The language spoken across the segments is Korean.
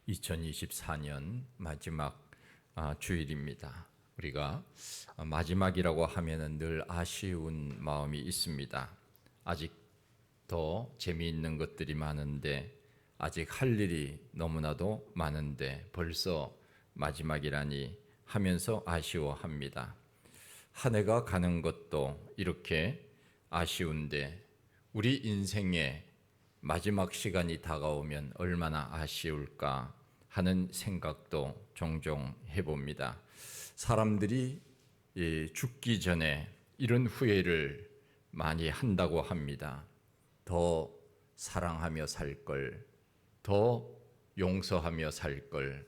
2024년 마지막 주일입니다. 우리가 마지막이라고 하면은 늘 아쉬운 마음이 있습니다. 아직 더 재미있는 것들이 많은데, 아직 할 일이 너무나도 많은데 벌써 마지막이라니 하면서 아쉬워합니다. 한 해가 가는 것도 이렇게 아쉬운데 우리 인생의 마지막 시간이 다가오면 얼마나 아쉬울까 하는 생각도 종종 해봅니다. 사람들이 죽기 전에 이런 후회를 많이 한다고 합니다. 더 사랑하며 살 걸, 더 용서하며 살 걸,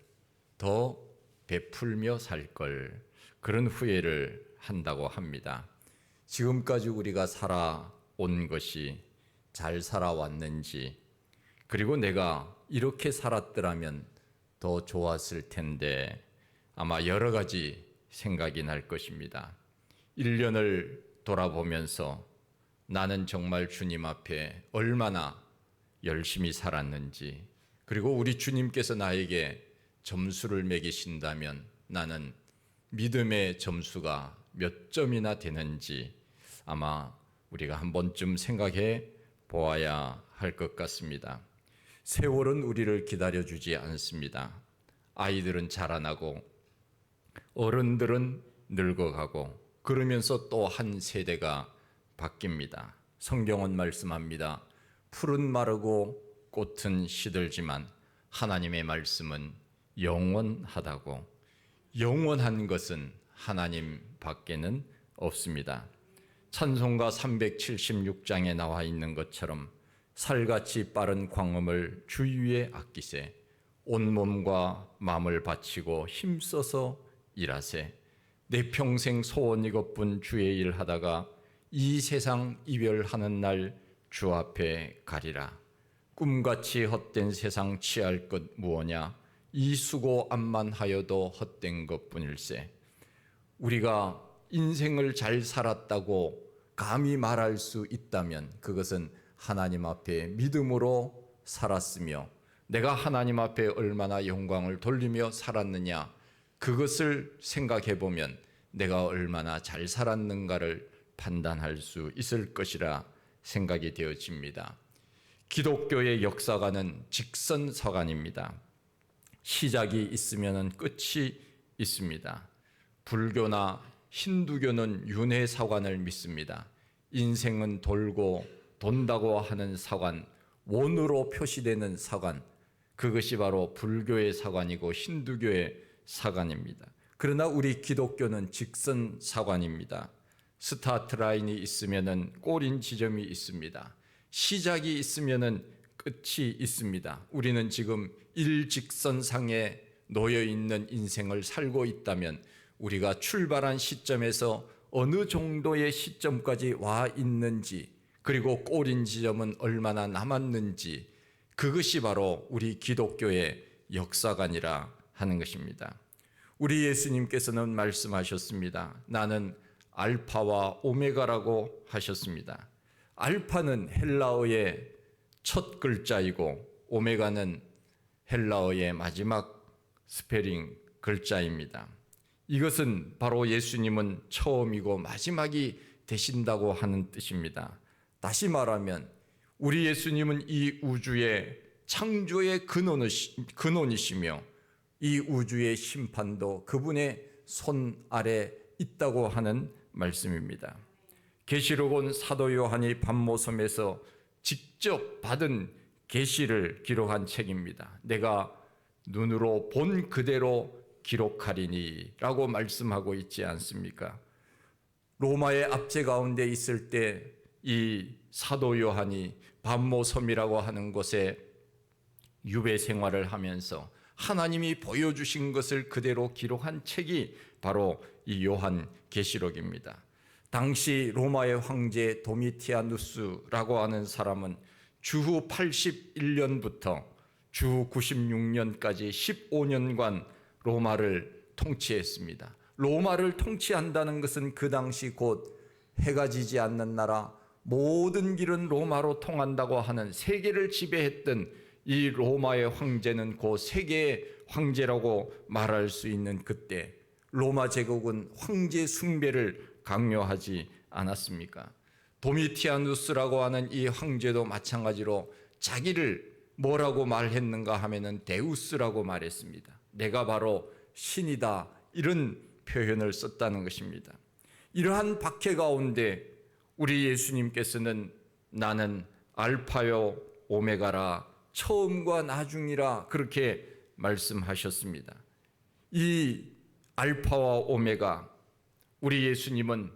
더 베풀며 살 걸, 그런 후회를 한다고 합니다. 지금까지 우리가 살아온 것이 잘 살아왔는지, 그리고 내가 이렇게 살았더라면 더 좋았을 텐데, 아마 여러 가지 생각이 날 것입니다. 1년을 돌아보면서 나는 정말 주님 앞에 얼마나 열심히 살았는지, 그리고 우리 주님께서 나에게 점수를 매기신다면 나는 믿음의 점수가 몇 점이나 되는지 아마 우리가 한 번쯤 생각해 보아야 할 것 같습니다. 세월은 우리를 기다려주지 않습니다. 아이들은 자라나고 어른들은 늙어가고 그러면서 또 한 세대가 바뀝니다. 성경은 말씀합니다. 풀은 마르고 꽃은 시들지만 하나님의 말씀은 영원하다고. 영원한 것은 하나님 밖에는 없습니다. 찬송가 376장에 나와 있는 것처럼 살같이 빠른 광음을 주 위에 아끼세 온몸과 마음을 바치고 힘써서 일하세. 내 평생 소원 이것뿐 주의 일 하다가 이 세상 이별하는 날 주 앞에 가리라. 꿈같이 헛된 세상 취할 것 무엇냐. 이 수고 암만 하여도 헛된 것뿐일세. 우리가 인생을 잘 살았다고 감히 말할 수 있다면 그것은 하나님 앞에 믿음으로 살았으며, 내가 하나님 앞에 얼마나 영광을 돌리며 살았느냐, 그것을 생각해 보면 내가 얼마나 잘 살았는가를 판단할 수 있을 것이라 생각이 되어집니다. 기독교의 역사관은 직선서관입니다. 시작이 있으면 끝이 있습니다. 불교나 힌두교는 윤회사관을 믿습니다. 인생은 돌고 돈다고 하는 사관, 원으로 표시되는 사관, 그것이 바로 불교의 사관이고 힌두교의 사관입니다. 그러나 우리 기독교는 직선사관입니다. 스타트 라인이 있으면 꼬린 지점이 있습니다. 시작이 있으면 끝이 있습니다. 우리는 지금 일직선상에 놓여 있는 인생을 살고 있다면 우리가 출발한 시점에서 어느 정도의 시점까지 와 있는지, 그리고 꼬린 지점은 얼마나 남았는지, 그것이 바로 우리 기독교의 역사관이라 하는 것입니다. 우리 예수님께서는 말씀하셨습니다. 나는 알파와 오메가라고 하셨습니다. 알파는 헬라어의 첫 글자이고 오메가는 헬라어의 마지막 스페링 글자입니다. 이것은 바로 예수님은 처음이고 마지막이 되신다고 하는 뜻입니다. 다시 말하면 우리 예수님은 이 우주의 창조의 근원이시며 이 우주의 심판도 그분의 손 아래 있다고 하는 말씀입니다. 계시록은 사도 요한이 patmos섬에서 직접 받은 계시를 기록한 책입니다. 내가 눈으로 본 그대로 기록하리니 라고 말씀하고 있지 않습니까? 로마의 압제 가운데 있을 때 이 사도 요한이 patmos섬이라고 하는 곳에 유배 생활을 하면서 하나님이 보여주신 것을 그대로 기록한 책이 바로 이 요한 계시록입니다. 당시 로마의 황제 도미티아누스라고 하는 사람은 주후 81년부터 주후 96년까지 15년간 로마를 통치했습니다. 로마를 통치한다는 것은 그 당시 곧 해가 지지 않는 나라, 모든 길은 로마로 통한다고 하는 세계를 지배했던 이 로마의 황제는 곧 세계의 황제라고 말할 수 있는 그때 로마 제국은 황제 숭배를 강요하지 않았습니까? 도미티아누스라고 하는 이 황제도 마찬가지로 자기를 뭐라고 말했는가 하면은 데우스라고 말했습니다. 내가 바로 신이다, 이런 표현을 썼다는 것입니다. 이러한 박해 가운데 우리 예수님께서는 나는 알파요 오메가라, 처음과 나중이라, 그렇게 말씀하셨습니다. 이 알파와 오메가, 우리 예수님은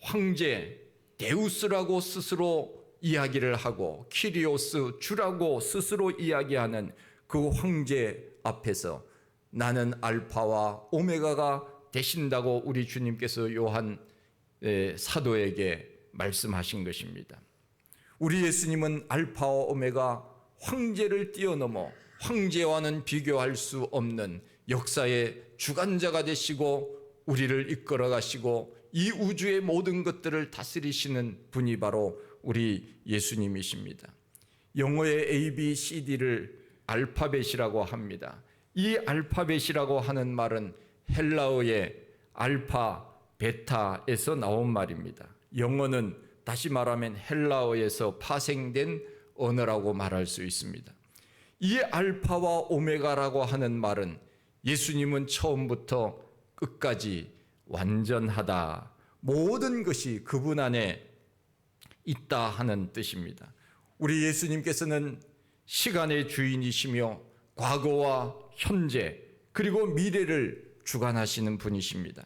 황제 데우스라고 스스로 이야기를 하고 키리오스 주라고 스스로 이야기하는 그 황제 앞에서 나는 알파와 오메가가 되신다고 우리 주님께서 요한 사도에게 말씀하신 것입니다. 우리 예수님은 알파와 오메가, 황제를 뛰어넘어 황제와는 비교할 수 없는 역사의 주관자가 되시고 우리를 이끌어 가시고 이 우주의 모든 것들을 다스리시는 분이 바로 우리 예수님이십니다. 영어의 ABCD를 알파벳이라고 합니다. 이 알파벳이라고 하는 말은 헬라어의 알파, 베타에서 나온 말입니다. 영어는 다시 말하면 헬라어에서 파생된 언어라고 말할 수 있습니다. 이 알파와 오메가라고 하는 말은 예수님은 처음부터 끝까지 완전하다, 모든 것이 그분 안에 있다 하는 뜻입니다. 우리 예수님께서는 시간의 주인이시며 과거와 현재 그리고 미래를 주관하시는 분이십니다.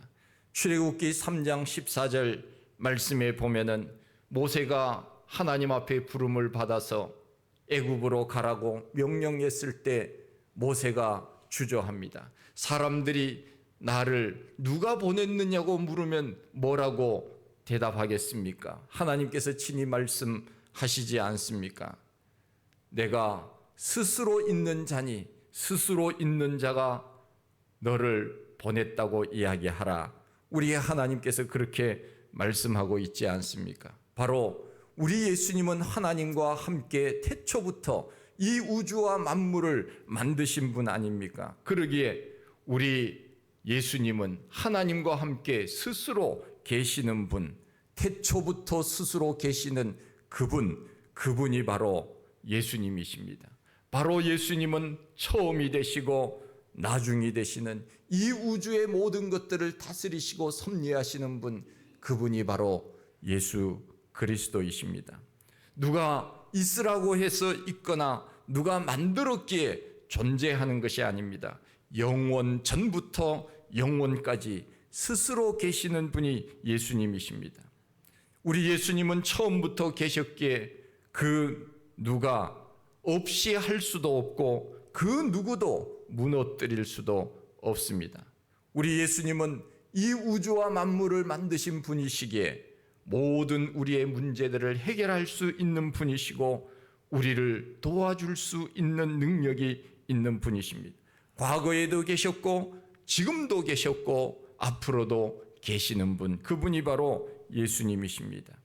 출애굽기 3장 14절 말씀에 보면은 모세가 하나님 앞에 부름을 받아서 애굽으로 가라고 명령했을 때 모세가 주저합니다. 사람들이 나를 누가 보냈느냐고 물으면 뭐라고 대답하겠습니까? 하나님께서 친히 말씀하시지 않습니까? 내가 스스로 있는 자니 스스로 있는 자가 너를 보냈다고 이야기하라. 우리 하나님께서 그렇게 말씀하고 있지 않습니까? 바로 우리 예수님은 하나님과 함께 태초부터 이 우주와 만물을 만드신 분 아닙니까? 그러기에 우리 예수님은 하나님과 함께 스스로 계시는 분, 태초부터 스스로 계시는 그분이 바로 예수님이십니다. 바로 예수님은 처음이 되시고 나중이 되시는 이 우주의 모든 것들을 다스리시고 섭리하시는 분, 그분이 바로 예수 그리스도이십니다. 누가 있으라고 해서 있거나 누가 만들었기에 존재하는 것이 아닙니다. 영원 전부터 영원까지 스스로 계시는 분이 예수님이십니다. 우리 예수님은 처음부터 계셨기에 그 누가 없이 할 수도 없고 그 누구도 무너뜨릴 수도 없습니다. 우리 예수님은 이 우주와 만물을 만드신 분이시기에 모든 우리의 문제들을 해결할 수 있는 분이시고 우리를 도와줄 수 있는 능력이 있는 분이십니다. 과거에도 계셨고 지금도 계셨고 앞으로도 계시는 분, 그분이 바로 예수님이십니다.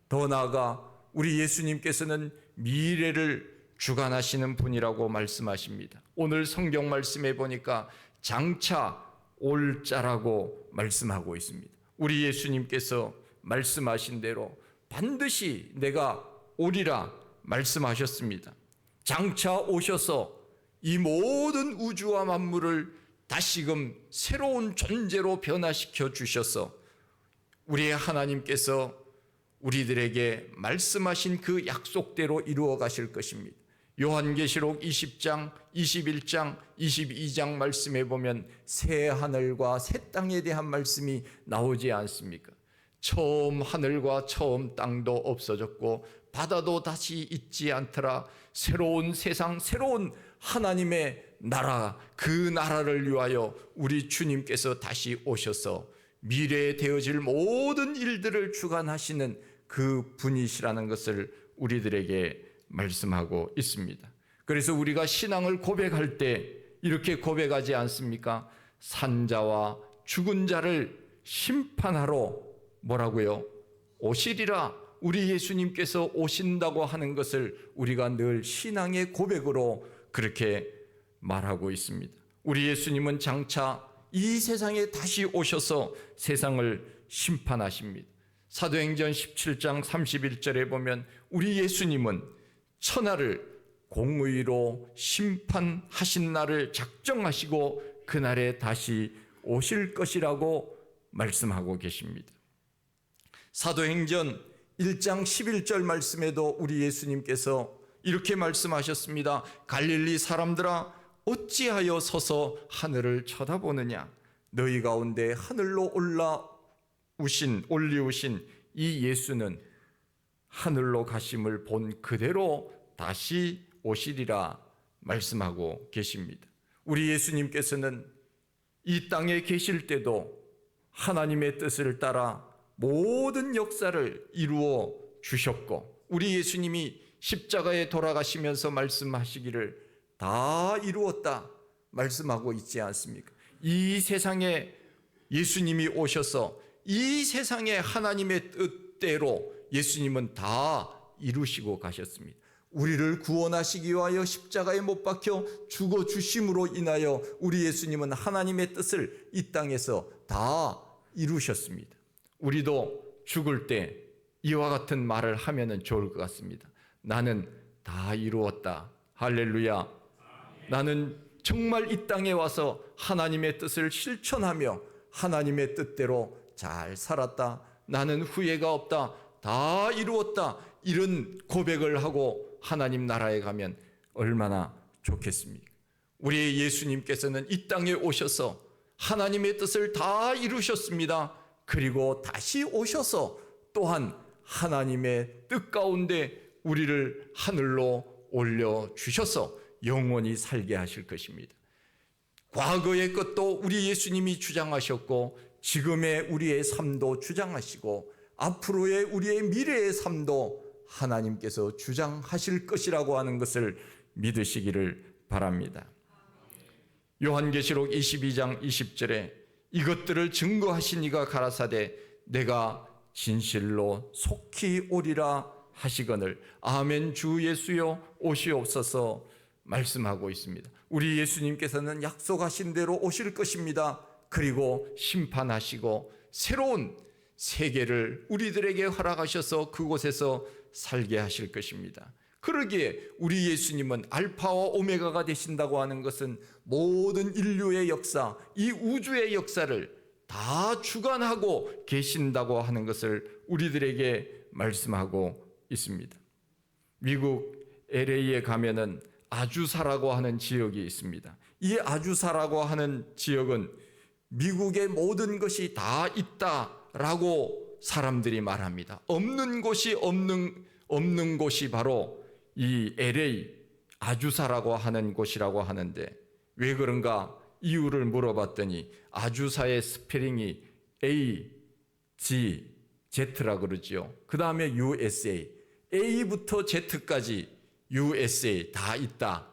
더 나아가 우리 예수님께서는 미래를 주관하시는 분이라고 말씀하십니다. 오늘 성경 말씀에 보니까 장차 올 자라고 말씀하고 있습니다. 우리 예수님께서 말씀하신 대로 반드시 내가 오리라 말씀하셨습니다. 장차 오셔서 이 모든 우주와 만물을 다시금 새로운 존재로 변화시켜 주셔서 우리의 하나님께서 우리들에게 말씀하신 그 약속대로 이루어 가실 것입니다. 요한계시록 20장, 21장, 22장 말씀에 보면 새 하늘과 새 땅에 대한 말씀이 나오지 않습니까? 처음 하늘과 처음 땅도 없어졌고 바다도 다시 있지 않더라. 새로운 세상, 새로운 하나님의 나라, 그 나라를 위하여 우리 주님께서 다시 오셔서 미래에 되어질 모든 일들을 주관하시는 그 분이시라는 것을 우리들에게 말씀하고 있습니다. 그래서 우리가 신앙을 고백할 때 이렇게 고백하지 않습니까? 산자와 죽은 자를 심판하러 뭐라고요? 오시리라. 우리 예수님께서 오신다고 하는 것을 우리가 늘 신앙의 고백으로 그렇게 말하고 있습니다. 우리 예수님은 장차 이 세상에 다시 오셔서 세상을 심판하십니다. 사도행전 17장 31절에 보면 우리 예수님은 천하를 공의로 심판하신 날을 작정하시고 그날에 다시 오실 것이라고 말씀하고 계십니다. 사도행전 1장 11절 말씀에도 우리 예수님께서 이렇게 말씀하셨습니다. 갈릴리 사람들아 어찌하여 서서 하늘을 쳐다보느냐. 너희 가운데 하늘로 올리우신 이 예수는 하늘로 가심을 본 그대로 다시 오시리라 말씀하고 계십니다. 우리 예수님께서는 이 땅에 계실 때도 하나님의 뜻을 따라 모든 역사를 이루어 주셨고, 우리 예수님이 십자가에 돌아가시면서 말씀하시기를 다 이루었다 말씀하고 있지 않습니까? 이 세상에 예수님이 오셔서 이 세상에 하나님의 뜻대로 예수님은 다 이루시고 가셨습니다. 우리를 구원하시기 위하여 십자가에 못 박혀 죽어 주심으로 인하여 우리 예수님은 하나님의 뜻을 이 땅에서 다 이루셨습니다. 우리도 죽을 때 이와 같은 말을 하면 좋을 것 같습니다. 나는 다 이루었다. 할렐루야. 나는 정말 이 땅에 와서 하나님의 뜻을 실천하며 하나님의 뜻대로 잘 살았다. 나는 후회가 없다. 다 이루었다. 이런 고백을 하고 하나님 나라에 가면 얼마나 좋겠습니까? 우리 예수님께서는 이 땅에 오셔서 하나님의 뜻을 다 이루셨습니다. 그리고 다시 오셔서 또한 하나님의 뜻 가운데 우리를 하늘로 올려주셔서 영원히 살게 하실 것입니다. 과거의 것도 우리 예수님이 주장하셨고, 지금의 우리의 삶도 주장하시고, 앞으로의 우리의 미래의 삶도 하나님께서 주장하실 것이라고 하는 것을 믿으시기를 바랍니다. 요한계시록 22장 20절에 이것들을 증거하신 이가 가라사대 내가 진실로 속히 오리라 하시거늘 아멘 주 예수여 오시옵소서 말씀하고 있습니다. 우리 예수님께서는 약속하신 대로 오실 것입니다. 그리고 심판하시고 새로운 세계를 우리들에게 허락하셔서 그곳에서 살게 하실 것입니다. 그러기에 우리 예수님은 알파와 오메가가 되신다고 하는 것은 모든 인류의 역사, 이 우주의 역사를 다 주관하고 계신다고 하는 것을 우리들에게 말씀하고 있습니다. 미국 LA에 가면은 아주사라고 하는 지역이 있습니다. 이 아주사라고 하는 지역은 미국의 모든 것이 다 있다라고 사람들이 말합니다. 없는 곳이 없는 곳이 바로 이 LA 아주사라고 하는 곳이라고 하는데, 왜 그런가 이유를 물어봤더니 아주사의 스페링이 A, G, Z라 그러지요. 그 다음에 USA, A부터 Z까지 USA 다 있다.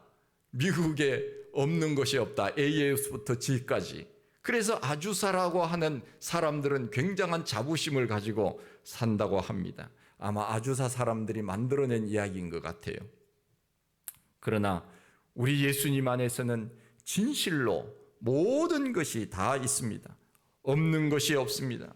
미국에 없는 것이 없다. A에서부터 G까지. 그래서 아주사라고 하는 사람들은 굉장한 자부심을 가지고 산다고 합니다. 아마 아주사 사람들이 만들어낸 이야기인 것 같아요. 그러나 우리 예수님 안에서는 진실로 모든 것이 다 있습니다. 없는 것이 없습니다.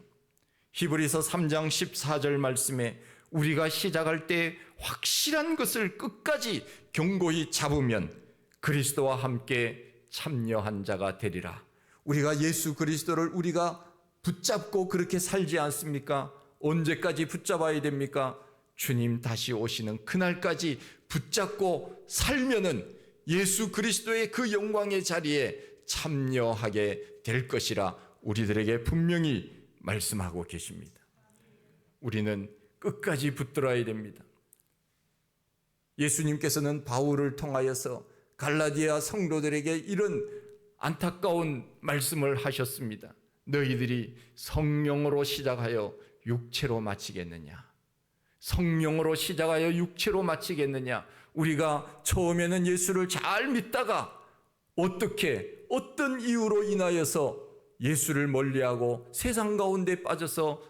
히브리서 3장 14절 말씀에 우리가 시작할 때 확실한 것을 끝까지 견고히 잡으면 그리스도와 함께 참여한 자가 되리라. 우리가 예수 그리스도를 우리가 붙잡고 그렇게 살지 않습니까? 언제까지 붙잡아야 됩니까? 주님 다시 오시는 그날까지 붙잡고 살면은 예수 그리스도의 그 영광의 자리에 참여하게 될 것이라 우리들에게 분명히 말씀하고 계십니다. 우리는 끝까지 붙들어야 됩니다. 예수님께서는 바울을 통하여서 갈라디아 성도들에게 이런 안타까운 말씀을 하셨습니다. 너희들이 성령으로 시작하여 육체로 마치겠느냐? 성령으로 시작하여 육체로 마치겠느냐? 우리가 처음에는 예수를 잘 믿다가 어떻게 어떤 이유로 인하여서 예수를 멀리하고 세상 가운데 빠져서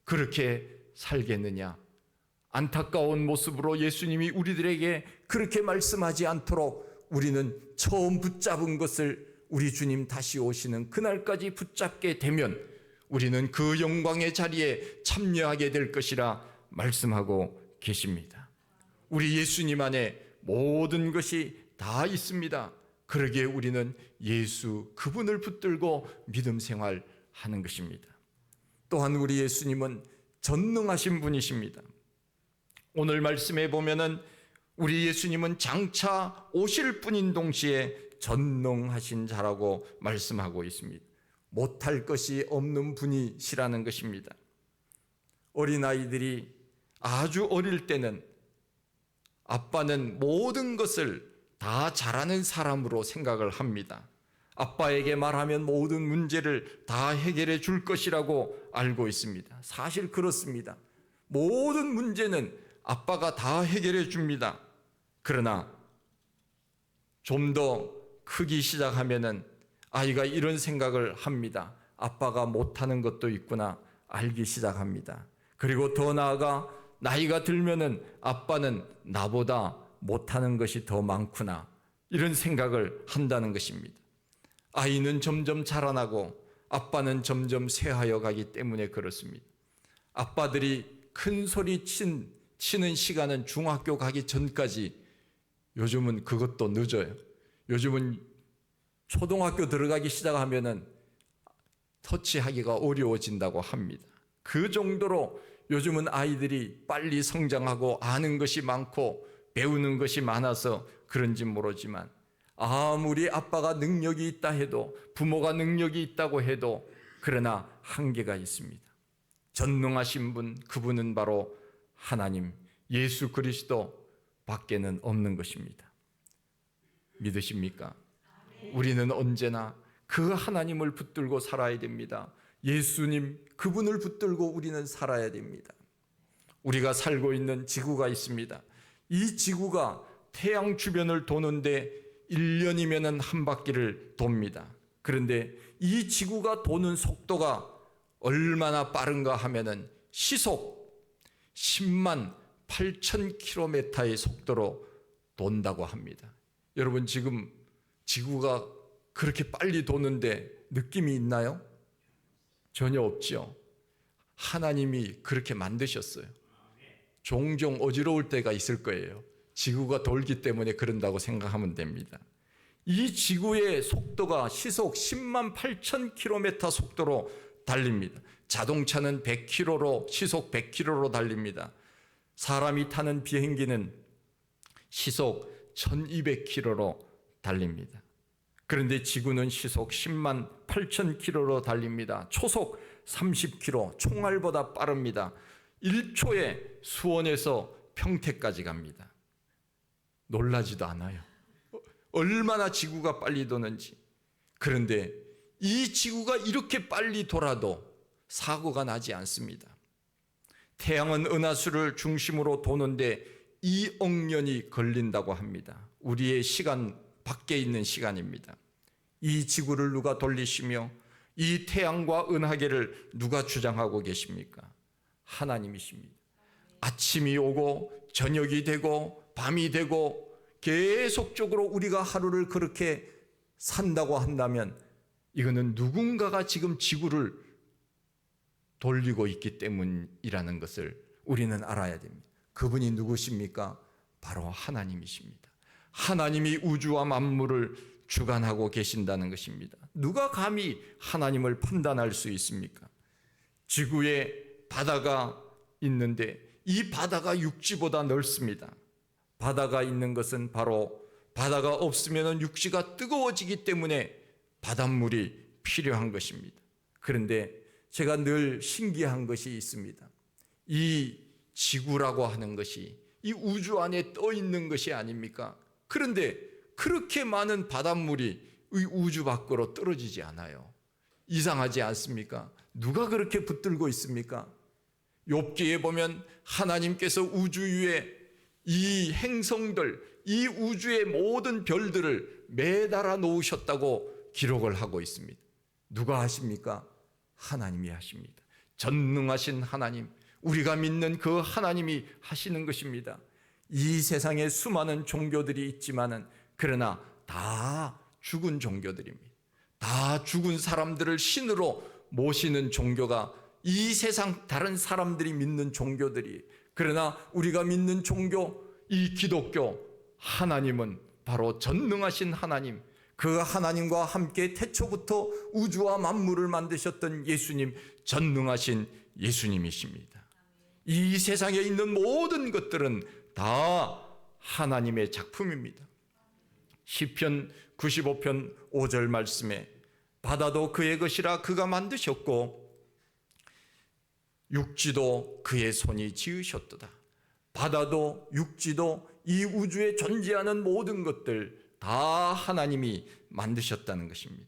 그렇게 살겠느냐? 안타까운 모습으로 예수님이 우리들에게 그렇게 말씀하지 않도록 우리는 처음 붙잡은 것을 우리 주님 다시 오시는 그날까지 붙잡게 되면 우리는 그 영광의 자리에 참여하게 될 것이라 말씀하고 계십니다. 우리 예수님 안에 모든 것이 다 있습니다. 그러기에 우리는 예수 그분을 붙들고 믿음 생활하는 것입니다. 또한 우리 예수님은 전능하신 분이십니다. 오늘 말씀에 보면은 우리 예수님은 장차 오실 분인 동시에 전능하신 자라고 말씀하고 있습니다. 못할 것이 없는 분이시라는 것입니다. 어린아이들이 아주 어릴 때는 아빠는 모든 것을 다 잘하는 사람으로 생각을 합니다. 아빠에게 말하면 모든 문제를 다 해결해 줄 것이라고 알고 있습니다. 사실 그렇습니다. 모든 문제는 아빠가 다 해결해 줍니다. 그러나 좀 더 크기 시작하면은 아이가 이런 생각을 합니다. 아빠가 못하는 것도 있구나 알기 시작합니다. 그리고 더 나아가 나이가 들면은 아빠는 나보다 못하는 것이 더 많구나 이런 생각을 한다는 것입니다. 아이는 점점 자라나고 아빠는 점점 쇠하여 가기 때문에 그렇습니다. 아빠들이 큰 소리 치는 시간은 중학교 가기 전까지, 요즘은 그것도 늦어요. 요즘은 초등학교 들어가기 시작하면은 터치하기가 어려워진다고 합니다. 그 정도로 요즘은 아이들이 빨리 성장하고 아는 것이 많고 배우는 것이 많아서 그런지 모르지만 아무리 아빠가 능력이 있다 해도 부모가 능력이 있다고 해도 그러나 한계가 있습니다. 전능하신 분, 그분은 바로 하나님 예수 그리스도 밖에는 없는 것입니다. 믿으십니까? 우리는 언제나 그 하나님을 붙들고 살아야 됩니다. 예수님 그분을 붙들고 우리는 살아야 됩니다. 우리가 살고 있는 지구가 있습니다. 이 지구가 태양 주변을 도는데 1년이면 한 바퀴를 돕니다. 그런데 이 지구가 도는 속도가 얼마나 빠른가 하면은 시속 10만 8천 킬로미터의 속도로 돈다고 합니다. 여러분 지금 지구가 그렇게 빨리 도는데 느낌이 있나요? 전혀 없죠. 하나님이 그렇게 만드셨어요. 종종 어지러울 때가 있을 거예요. 지구가 돌기 때문에 그런다고 생각하면 됩니다. 이 지구의 속도가 시속 10만 8천 킬로미터 속도로 달립니다. 자동차는 100km로 시속 100km로 달립니다. 사람이 타는 비행기는 시속 1200km로 달립니다. 그런데 지구는 시속 10만 8천 킬로로 달립니다. 초속 30km, 총알보다 빠릅니다. 1초에 수원에서 평택까지 갑니다. 놀라지도 않아요. 얼마나 지구가 빨리 도는지. 그런데 이 지구가 이렇게 빨리 돌아도 사고가 나지 않습니다. 태양은 은하수를 중심으로 도는데 2억 년이 걸린다고 합니다. 우리의 시간 밖에 있는 시간입니다. 이 지구를 누가 돌리시며 이 태양과 은하계를 누가 주장하고 계십니까? 하나님이십니다. 아침이 오고 저녁이 되고 밤이 되고 계속적으로 우리가 하루를 그렇게 산다고 한다면 이거는 누군가가 지금 지구를 돌리고 있기 때문이라는 것을 우리는 알아야 됩니다. 그분이 누구십니까? 바로 하나님이십니다. 하나님이 우주와 만물을 주관하고 계신다는 것입니다. 누가 감히 하나님을 판단할 수 있습니까? 지구에 바다가 있는데 이 바다가 육지보다 넓습니다. 바다가 있는 것은 바로 바다가 없으면 육지가 뜨거워지기 때문에 바닷물이 필요한 것입니다. 그런데 제가 늘 신기한 것이 있습니다. 이 지구라고 하는 것이 이 우주 안에 떠 있는 것이 아닙니까? 그런데 그렇게 많은 바닷물이 이 우주 밖으로 떨어지지 않아요. 이상하지 않습니까? 누가 그렇게 붙들고 있습니까? 욥기에 보면 하나님께서 우주 위에 이 행성들, 이 우주의 모든 별들을 매달아 놓으셨다고 기록을 하고 있습니다. 누가 하십니까? 하나님이 하십니다. 전능하신 하나님, 우리가 믿는 그 하나님이 하시는 것입니다. 이 세상에 수많은 종교들이 있지만은 그러나 다 죽은 종교들입니다. 다 죽은 사람들을 신으로 모시는 종교가 이 세상 다른 사람들이 믿는 종교들이. 그러나 우리가 믿는 종교, 이 기독교, 하나님은 바로 전능하신 하나님, 그 하나님과 함께 태초부터 우주와 만물을 만드셨던 예수님, 전능하신 예수님이십니다. 이 세상에 있는 모든 것들은 다 하나님의 작품입니다. 시편 95편 5절 말씀에 바다도 그의 것이라 그가 만드셨고 육지도 그의 손이 지으셨도다. 바다도 육지도 이 우주에 존재하는 모든 것들 다 하나님이 만드셨다는 것입니다.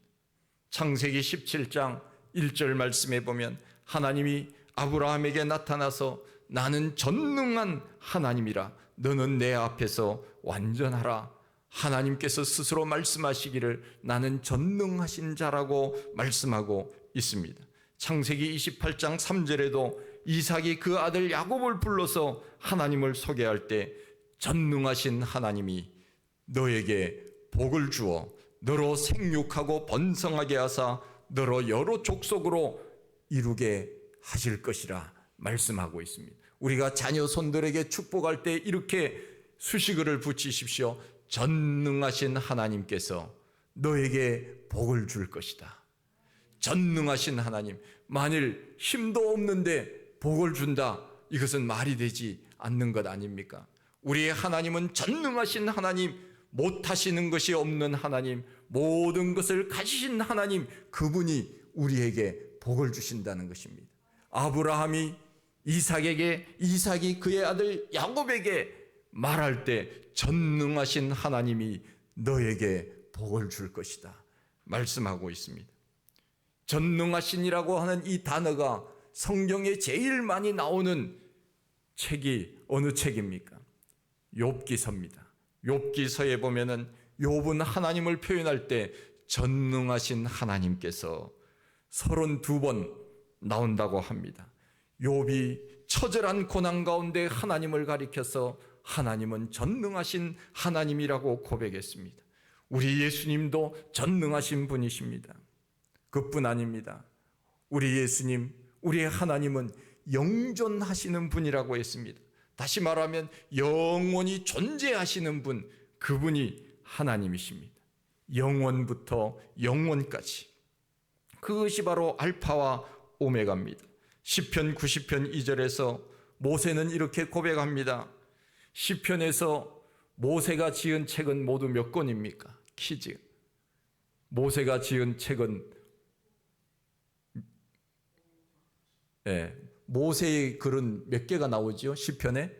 창세기 17장 1절 말씀에 보면 하나님이 아브라함에게 나타나서 나는 전능한 하나님이라 너는 내 앞에서 완전하라. 하나님께서 스스로 말씀하시기를 나는 전능하신 자라고 말씀하고 있습니다. 창세기 28장 3절에도 이삭이 그 아들 야곱을 불러서 하나님을 소개할 때 전능하신 하나님이 너에게 복을 주어 너로 생육하고 번성하게 하사 너로 여러 족속으로 이루게 하실 것이라 말씀하고 있습니다. 우리가 자녀 손들에게 축복할 때 이렇게 수식어를 붙이십시오. 전능하신 하나님께서 너에게 복을 줄 것이다. 전능하신 하나님, 만일 힘도 없는데 복을 준다, 이것은 말이 되지 않는 것 아닙니까? 우리의 하나님은 전능하신 하나님, 못하시는 것이 없는 하나님, 모든 것을 가지신 하나님, 그분이 우리에게 복을 주신다는 것입니다. 아브라함이 이삭에게, 이삭이 그의 아들 야곱에게 말할 때 전능하신 하나님이 너에게 복을 줄 것이다 말씀하고 있습니다. 전능하신이라고 하는 이 단어가 성경에 제일 많이 나오는 책이 어느 책입니까? 욥기서입니다. 욥기서에 보면은 욥은 하나님을 표현할 때 전능하신 하나님께서 32번 나온다고 합니다. 욥이 처절한 고난 가운데 하나님을 가리켜서 하나님은 전능하신 하나님이라고 고백했습니다. 우리 예수님도 전능하신 분이십니다. 그뿐 아닙니다. 우리 예수님, 우리의 하나님은 영존하시는 분이라고 했습니다. 다시 말하면 영원히 존재하시는 분, 그분이 하나님이십니다. 영원부터 영원까지. 그것이 바로 알파와 오메가입니다. 시편 90편 2절에서 모세는 이렇게 고백합니다. 시편에서 모세가 지은 책은 모두 몇 권입니까? 퀴즈. 모세가 지은 책은 모세의 글은 몇 개가 나오죠? 시편에?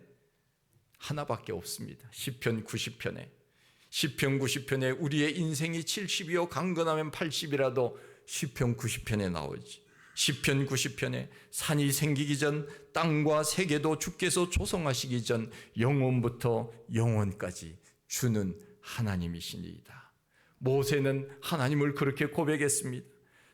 하나밖에 없습니다. 시편 90편에. 시편 90편에 우리의 인생이 70이요 강건하면 80이라도 시편 90편에 나오지. 시편 90편에 산이 생기기 전 땅과 세계도 주께서 조성하시기 전 영원부터 영원까지 주는 하나님이시니이다. 모세는 하나님을 그렇게 고백했습니다.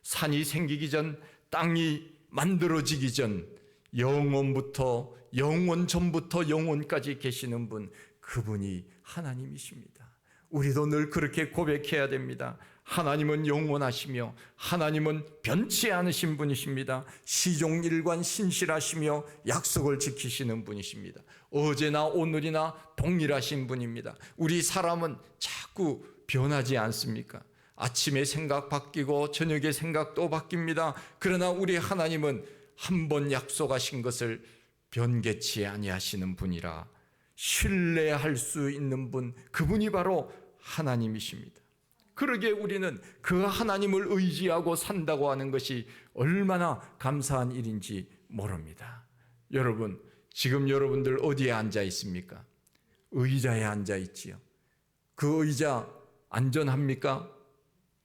산이 생기기 전, 땅이 만들어지기 전, 영원부터 영원 전부터 영원까지 계시는 분, 그분이 하나님이십니다. 우리도 늘 그렇게 고백해야 됩니다. 하나님은 영원하시며 하나님은 변치 않으신 분이십니다. 시종일관 신실하시며 약속을 지키시는 분이십니다. 어제나 오늘이나 동일하신 분입니다. 우리 사람은 자꾸 변하지 않습니까? 아침에 생각 바뀌고 저녁에 생각 또 바뀝니다. 그러나 우리 하나님은 한 번 약속하신 것을 변개치 아니하시는 분이라 신뢰할 수 있는 분, 그분이 바로 하나님이십니다. 그러게 우리는 그 하나님을 의지하고 산다고 하는 것이 얼마나 감사한 일인지 모릅니다. 여러분, 지금 여러분들 어디에 앉아 있습니까? 의자에 앉아 있지요. 그 의자 안전합니까?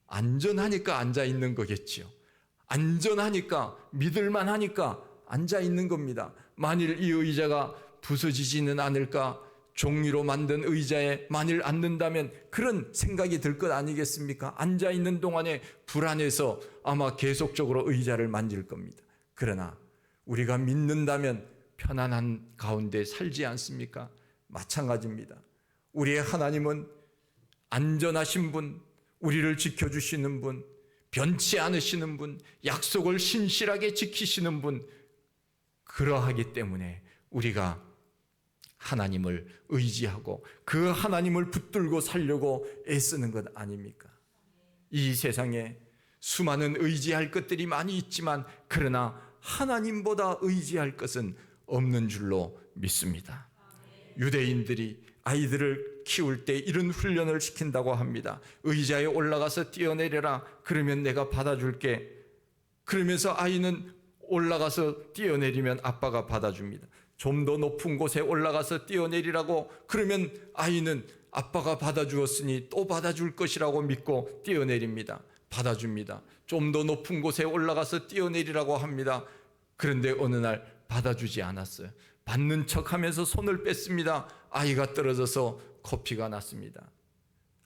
안전하니까 앉아 있는 거겠지요. 안전하니까, 믿을만 하니까 앉아 있는 겁니다. 만일 이 의자가 부서지지는 않을까, 종이로 만든 의자에 만일 앉는다면 그런 생각이 들 것 아니겠습니까? 앉아 있는 동안에 불안해서 아마 계속적으로 의자를 만질 겁니다. 그러나 우리가 믿는다면 편안한 가운데 살지 않습니까? 마찬가지입니다. 우리의 하나님은 안전하신 분, 우리를 지켜주시는 분, 변치 않으시는 분, 약속을 신실하게 지키시는 분, 그러하기 때문에 우리가 하나님을 의지하고 그 하나님을 붙들고 살려고 애쓰는 것 아닙니까? 이 세상에 수많은 의지할 것들이 많이 있지만 그러나 하나님보다 의지할 것은 없는 줄로 믿습니다. 유대인들이 아이들을 키울 때 이런 훈련을 시킨다고 합니다. 의자에 올라가서 뛰어내려라. 그러면 내가 받아줄게. 그러면서 아이는 올라가서 뛰어내리면 아빠가 받아줍니다. 좀 더 높은 곳에 올라가서 뛰어내리라고 그러면 아이는 아빠가 받아주었으니 또 받아줄 것이라고 믿고 뛰어내립니다. 받아줍니다. 좀 더 높은 곳에 올라가서 뛰어내리라고 합니다. 그런데 어느 날 받아주지 않았어요. 받는 척하면서 손을 뺐습니다. 아이가 떨어져서 코피가 났습니다.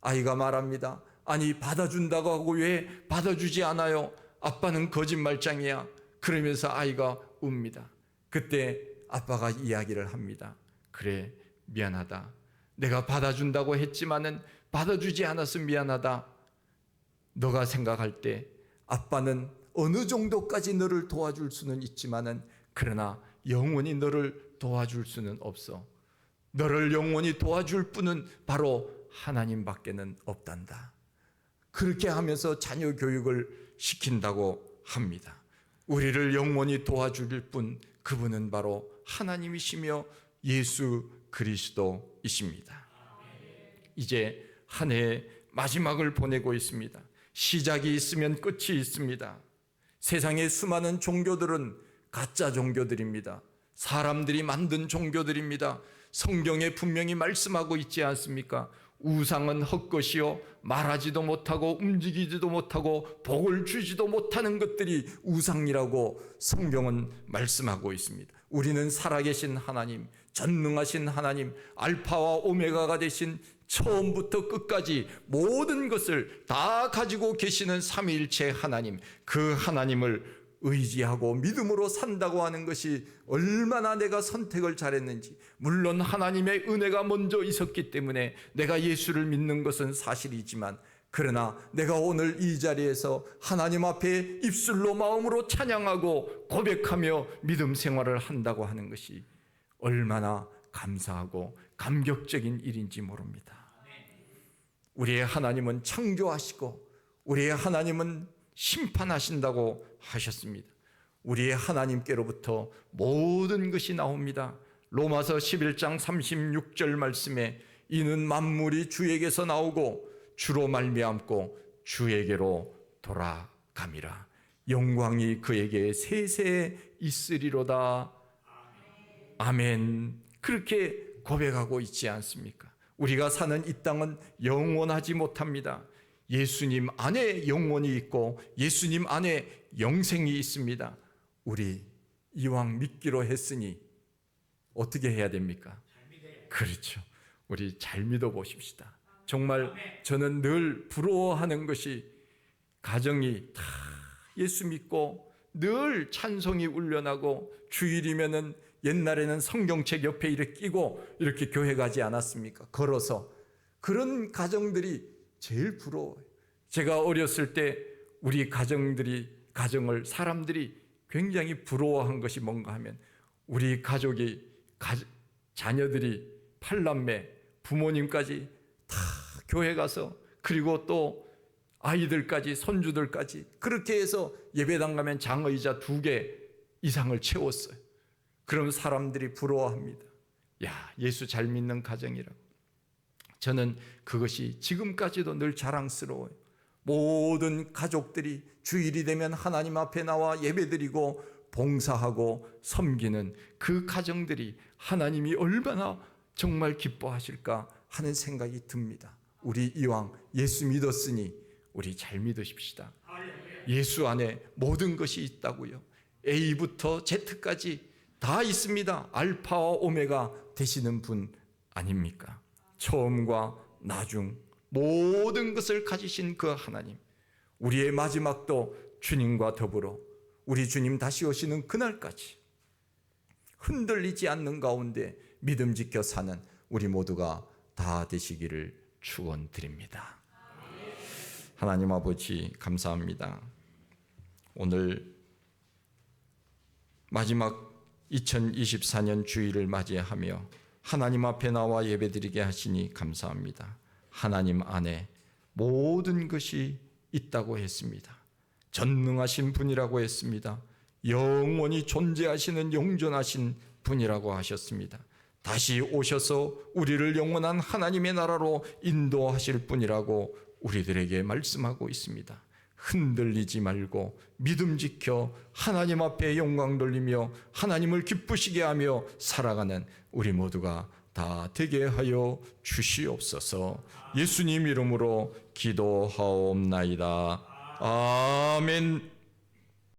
아이가 말합니다. 아니, 받아준다고 하고 왜 받아주지 않아요? 아빠는 거짓말장이야. 그러면서 아이가 웁니다. 그때 아빠가 이야기를 합니다. 그래, 미안하다. 내가 받아준다고 했지만은 받아주지 않아서 미안하다. 너가 생각할 때 아빠는 어느 정도까지 너를 도와줄 수는 있지만은 그러나 영원히 너를 도와줄 수는 없어. 너를 영원히 도와줄 분은 바로 하나님밖에는 없단다. 그렇게 하면서 자녀 교육을 시킨다고 합니다. 우리를 영원히 도와줄 분, 그분은 바로 하나님이시며 예수 그리스도이십니다. 이제 한 해의 마지막을 보내고 있습니다. 시작이 있으면 끝이 있습니다. 세상의 수많은 종교들은 가짜 종교들입니다. 사람들이 만든 종교들입니다. 성경에 분명히 말씀하고 있지 않습니까? 우상은 헛것이요, 말하지도 못하고 움직이지도 못하고 복을 주지도 못하는 것들이 우상이라고 성경은 말씀하고 있습니다. 우리는 살아계신 하나님, 전능하신 하나님, 알파와 오메가가 되신 처음부터 끝까지 모든 것을 다 가지고 계시는 삼위일체 하나님, 그 하나님을 의지하고 믿음으로 산다고 하는 것이 얼마나 내가 선택을 잘했는지, 물론 하나님의 은혜가 먼저 있었기 때문에 내가 예수를 믿는 것은 사실이지만, 그러나 내가 오늘 이 자리에서 하나님 앞에 입술로 마음으로 찬양하고 고백하며 믿음 생활을 한다고 하는 것이 얼마나 감사하고 감격적인 일인지 모릅니다. 우리의 하나님은 창조하시고 우리의 하나님은 심판하신다고 하셨습니다. 우리의 하나님께로부터 모든 것이 나옵니다. 로마서 11장 36절 말씀에 이는 만물이 주에게서 나오고 주로 말미암고 주에게로 돌아감이라. 영광이 그에게 세세 있으리로다. 아멘. 그렇게 고백하고 있지 않습니까? 우리가 사는 이 땅은 영원하지 못합니다. 예수님 안에 영원이 있고 예수님 안에 영생이 있습니다. 우리 이왕 믿기로 했으니 어떻게 해야 됩니까? 그렇죠. 우리 잘 믿어 보십시다. 정말 저는 늘 부러워하는 것이 가정이 다 예수 믿고 늘 찬송이 울려나고 주일이면은 옛날에는 성경책 옆에 이렇게 끼고 이렇게 교회 가지 않았습니까? 걸어서. 그런 가정들이 제일 부러워요. 제가 어렸을 때 우리 가정을 사람들이 굉장히 부러워한 것이 뭔가 하면 우리 가족이 자녀들이 8남매 부모님까지 다 교회 가서 그리고 또 아이들까지 손주들까지 그렇게 해서 예배당 가면 장의자 2개 이상을 채웠어요. 그럼 사람들이 부러워합니다. 야, 예수 잘 믿는 가정이라고. 저는 그것이 지금까지도 늘 자랑스러워요. 모든 가족들이 주일이 되면 하나님 앞에 나와 예배드리고 봉사하고 섬기는 그 가정들이 하나님이 얼마나 정말 기뻐하실까 하는 생각이 듭니다. 우리 이왕 예수 믿었으니 우리 잘 믿으십시다. 예수 안에 모든 것이 있다고요. A부터 Z까지 다 있습니다. 알파와 오메가 되시는 분 아닙니까? 처음과 나중 모든 것을 가지신 그 하나님, 우리의 마지막도 주님과 더불어 우리 주님 다시 오시는 그날까지 흔들리지 않는 가운데 믿음 지켜 사는 우리 모두가 다 되시기를 축원드립니다. 하나님 아버지 감사합니다. 오늘 마지막 2024년 주일을 맞이하며 하나님 앞에 나와 예배드리게 하시니 감사합니다. 하나님 안에 모든 것이 있다고 했습니다. 전능하신 분이라고 했습니다. 영원히 존재하시는 영존하신 분이라고 하셨습니다. 다시 오셔서 우리를 영원한 하나님의 나라로 인도하실 분이라고 우리들에게 말씀하고 있습니다. 흔들리지 말고 믿음 지켜 하나님 앞에 영광 돌리며 하나님을 기쁘시게 하며 살아가는 우리 모두가 다 되게 하여 주시옵소서. 예수님 이름으로 기도하옵나이다. 아멘.